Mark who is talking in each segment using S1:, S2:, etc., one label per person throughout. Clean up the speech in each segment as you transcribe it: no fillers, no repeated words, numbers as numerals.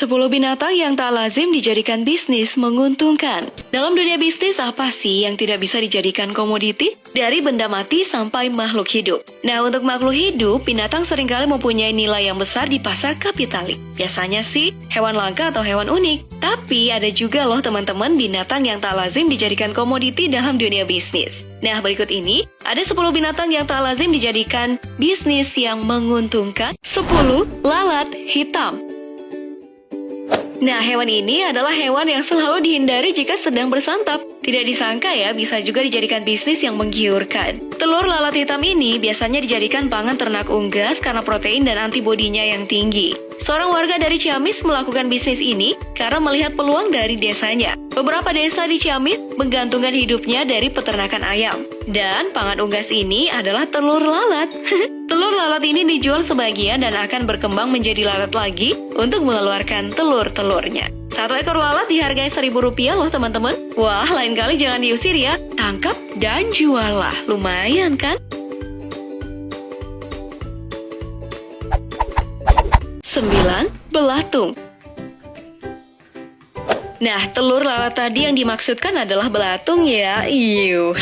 S1: 10 binatang yang tak lazim dijadikan bisnis menguntungkan. Dalam dunia bisnis, apa sih yang tidak bisa dijadikan komoditi? Dari benda mati sampai makhluk hidup. Nah, untuk makhluk hidup, binatang seringkali mempunyai nilai yang besar di pasar kapitalis. Biasanya sih, hewan langka atau hewan unik. Tapi ada juga loh teman-teman binatang yang tak lazim dijadikan komoditi dalam dunia bisnis. Nah, berikut ini ada 10 binatang yang tak lazim dijadikan bisnis yang menguntungkan. 10. Lalat hitam. Nah, hewan ini adalah hewan yang selalu dihindari jika sedang bersantap. Tidak disangka ya, bisa juga dijadikan bisnis yang menggiurkan. Telur lalat hitam ini biasanya dijadikan pangan ternak unggas karena protein dan antibodinya yang tinggi. Seorang warga dari Ciamis melakukan bisnis ini karena melihat peluang dari desanya. Beberapa desa di Ciamis menggantungkan hidupnya dari peternakan ayam. Dan pangan unggas ini adalah telur lalat. Telur lalat ini dijual sebagian dan akan berkembang menjadi lalat lagi untuk mengeluarkan telur-telurnya. Satu ekor lalat dihargai Rp1.000 loh teman-teman. Wah, lain kali jangan diusir ya. Tangkap dan jual lah. Lumayan kan? 9. Belatung. Nah, telur lalat tadi yang dimaksudkan adalah belatung ya. Iuh.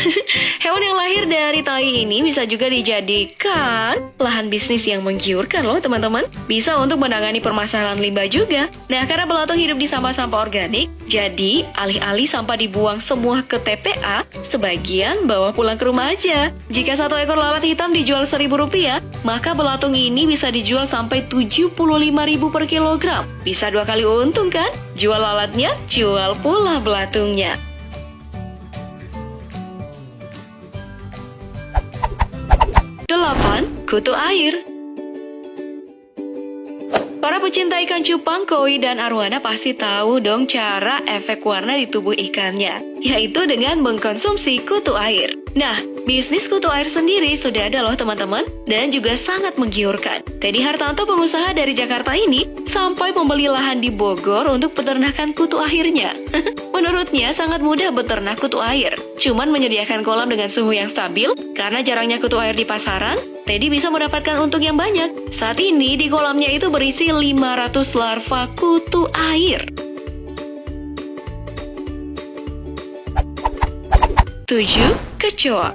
S1: Hewan yang lahir dari tai ini bisa juga dijadikan lahan bisnis yang menggiurkan loh teman-teman. Bisa untuk menangani permasalahan limbah juga. Nah, karena belatung hidup di sampah-sampah organik, jadi alih-alih sampah dibuang semua ke TPA, sebagian bawa pulang ke rumah aja. Jika satu ekor lalat hitam dijual Rp1.000, maka belatung ini bisa dijual sampai Rp75.000 per kilogram. Bisa 2 kali untung kan? Jual lalatnya, jual pula belatungnya. 8. Kutu air. Para pecinta ikan cupang, koi, dan arwana pasti tahu dong cara efek warna di tubuh ikannya, yaitu dengan mengkonsumsi kutu air. Nah, bisnis kutu air sendiri sudah ada loh teman-teman, dan juga sangat menggiurkan. Teddy Hartanto, pengusaha dari Jakarta ini, sampai membeli lahan di Bogor untuk peternakan kutu airnya. Menurutnya sangat mudah beternak kutu air, cuman menyediakan kolam dengan suhu yang stabil. Karena jarangnya kutu air di pasaran, Teddy bisa mendapatkan untung yang banyak. Saat ini di kolamnya itu berisi 500 larva kutu air. 7. Kecoa.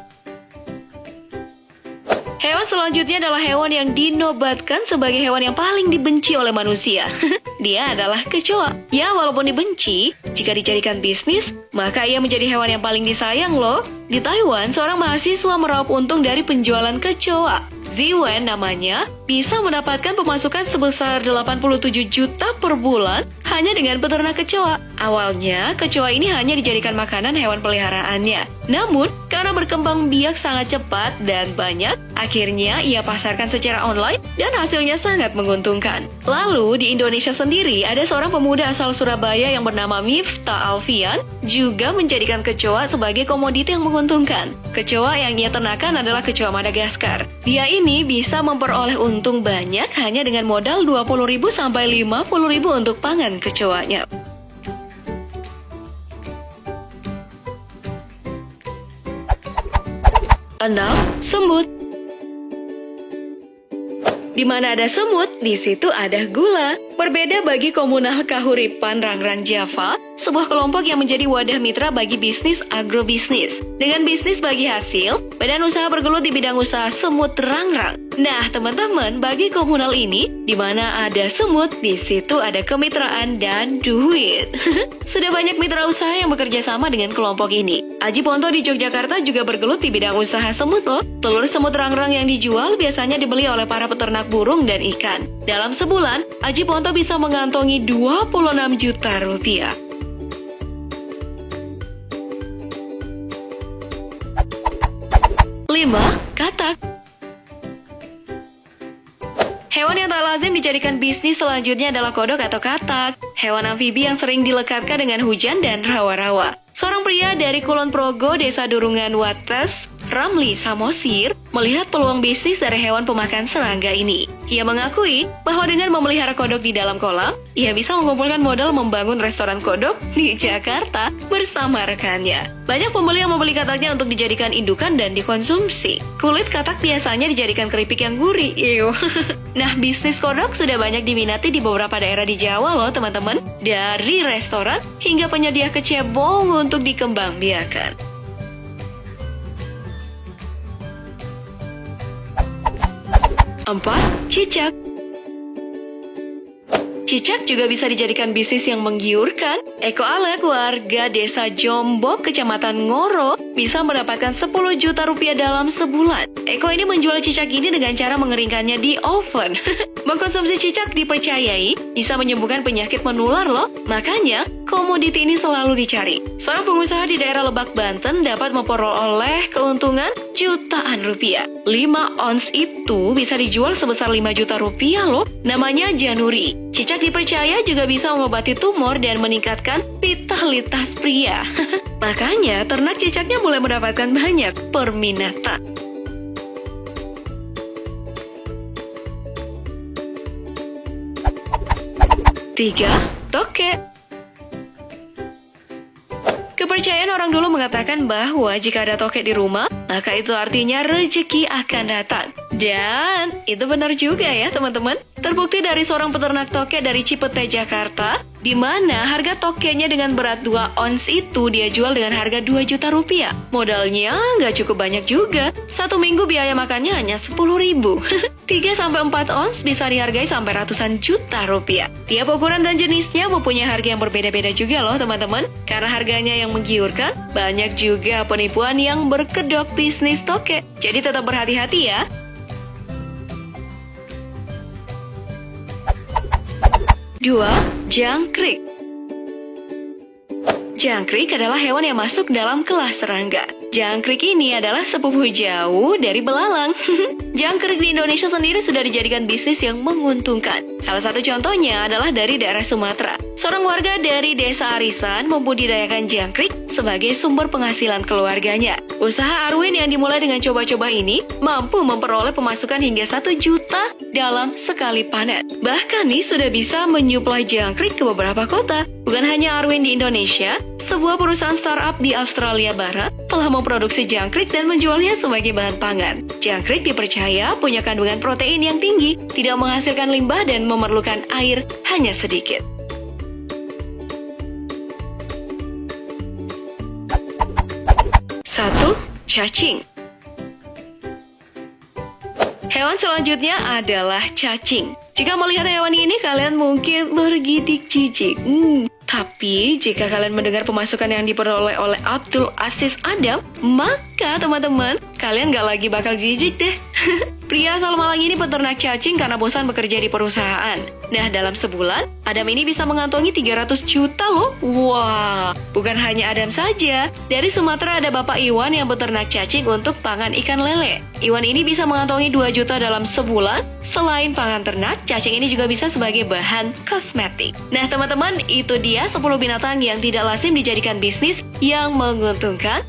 S1: Hewan selanjutnya adalah hewan yang dinobatkan sebagai hewan yang paling dibenci oleh manusia. Dia adalah kecoa. Ya, walaupun dibenci, jika dijadikan bisnis, maka ia menjadi hewan yang paling disayang loh. Di Taiwan, seorang mahasiswa meraup untung dari penjualan kecoa. Ziwen namanya, bisa mendapatkan pemasukan sebesar 87 juta per bulan hanya dengan peternak kecoa. Awalnya, kecoa ini hanya dijadikan makanan hewan peliharaannya. Namun, karena berkembang biak sangat cepat dan banyak, akhirnya ia pasarkan secara online dan hasilnya sangat menguntungkan. Lalu, di Indonesia sendiri, ada seorang pemuda asal Surabaya yang bernama Miftah Alfian juga menjadikan kecoa sebagai komoditi yang menguntungkan. Kecoa yang ia ternakan adalah kecoa Madagaskar. Dia ini bisa memperoleh untung banyak hanya dengan modal Rp20.000 sampai Rp50.000 untuk pangan kecoanya. 6. Semut. Di mana ada semut, di situ ada gula. Berbeda bagi komunal Kahuripan Rangrang Java, sebuah kelompok yang menjadi wadah mitra bagi bisnis agrobisnis. Dengan bisnis bagi hasil, badan usaha bergelut di bidang usaha semut rangrang. Nah, teman-teman, bagi komunal ini, di mana ada semut, di situ ada kemitraan dan duit. Sudah banyak mitra usaha yang bekerja sama dengan kelompok ini. Aji Ponto di Yogyakarta juga bergelut di bidang usaha semut loh. Telur semut rangrang yang dijual biasanya dibeli oleh para peternak burung dan ikan. Dalam sebulan, Aji Ponto bisa mengantongi Rp26 juta. 5. Katak. Hewan yang tak lazim dijadikan bisnis selanjutnya adalah kodok atau katak. Hewan amfibi yang sering dilekatkan dengan hujan dan rawa-rawa. Seorang pria dari Kulon Progo, Desa Durungan Wates, Ramli Samosir, melihat peluang bisnis dari hewan pemakan serangga ini. Ia mengakui bahwa dengan memelihara kodok di dalam kolam, ia bisa mengumpulkan modal membangun restoran kodok di Jakarta bersama rekannya. Banyak pembeli yang membeli kataknya untuk dijadikan indukan dan dikonsumsi. Kulit katak biasanya dijadikan keripik yang gurih. Ew. Nah, bisnis kodok sudah banyak diminati di beberapa daerah di Jawa loh teman-teman. Dari restoran hingga penyedia kecebong untuk dikembangbiakan. 4. Cicak. Cicak juga bisa dijadikan bisnis yang menggiurkan. Eko Alek, warga desa Jombok, kecamatan Ngoro, bisa mendapatkan 10 juta rupiah dalam sebulan. Eko ini menjual cicak ini dengan cara mengeringkannya di oven. Mengkonsumsi cicak dipercayai bisa menyembuhkan penyakit menular loh. Makanya, komoditi ini selalu dicari. Seorang pengusaha di daerah Lebak, Banten dapat memperoleh keuntungan jutaan rupiah. 5 ons itu bisa dijual sebesar 5 juta rupiah loh. Namanya Januri. Cicak dipercaya juga bisa mengobati tumor dan meningkatkan vitalitas pria. Makanya, ternak cicaknya mulai mendapatkan banyak perminatan. 3. Tokek. Kepercayaan orang dulu mengatakan bahwa jika ada tokek di rumah, maka itu artinya rezeki akan datang. Dan itu benar juga ya teman-teman. Terbukti dari seorang peternak tokek dari Cipete, Jakarta, di mana harga tokeknya dengan berat 2 ons itu dia jual dengan harga 2 juta rupiah. Modalnya nggak cukup banyak juga. 1 minggu biaya makannya hanya 10.000. 3-4 ons bisa dihargai sampai ratusan juta rupiah. Tiap ukuran dan jenisnya mempunyai harga yang berbeda-beda juga loh teman-teman. Karena harganya yang menggiurkan, banyak juga penipuan yang berkedok bisnis tokek. Jadi tetap berhati-hati ya. 2. Jangkrik. Jangkrik adalah hewan yang masuk dalam kelas serangga. Jangkrik ini adalah sepupu jauh dari belalang. Jangkrik di Indonesia sendiri sudah dijadikan bisnis yang menguntungkan. Salah satu contohnya adalah dari daerah Sumatera. Seorang warga dari desa Arisan membudidayakan jangkrik sebagai sumber penghasilan keluarganya. Usaha Arwin yang dimulai dengan coba-coba ini mampu memperoleh pemasukan hingga 1 juta dalam sekali panen. Bahkan nih sudah bisa menyuplai jangkrik ke beberapa kota. Bukan hanya Arwin di Indonesia, sebuah perusahaan startup di Australia Barat telah memproduksi jangkrik dan menjualnya sebagai bahan pangan. Jangkrik dipercaya punya kandungan protein yang tinggi, tidak menghasilkan limbah dan memerlukan air hanya sedikit. 1. Cacing. Hewan selanjutnya adalah cacing. Jika melihat hewan ini, kalian mungkin bergidik jijik. Tapi jika kalian mendengar pemasukan yang diperoleh oleh Abdul Aziz Adam, maka teman-teman, kalian gak lagi bakal jijik deh. Pria asal Malang ini peternak cacing karena bosan bekerja di perusahaan. Nah, dalam sebulan, Adam ini bisa mengantongi 300 juta loh. Wah, bukan hanya Adam saja. Dari Sumatera ada Bapak Iwan yang peternak cacing untuk pangan ikan lele. Iwan ini bisa mengantongi 2 juta dalam sebulan. Selain pangan ternak, cacing ini juga bisa sebagai bahan kosmetik. Nah, teman-teman, itu dia 10 binatang yang tidak lazim dijadikan bisnis yang menguntungkan.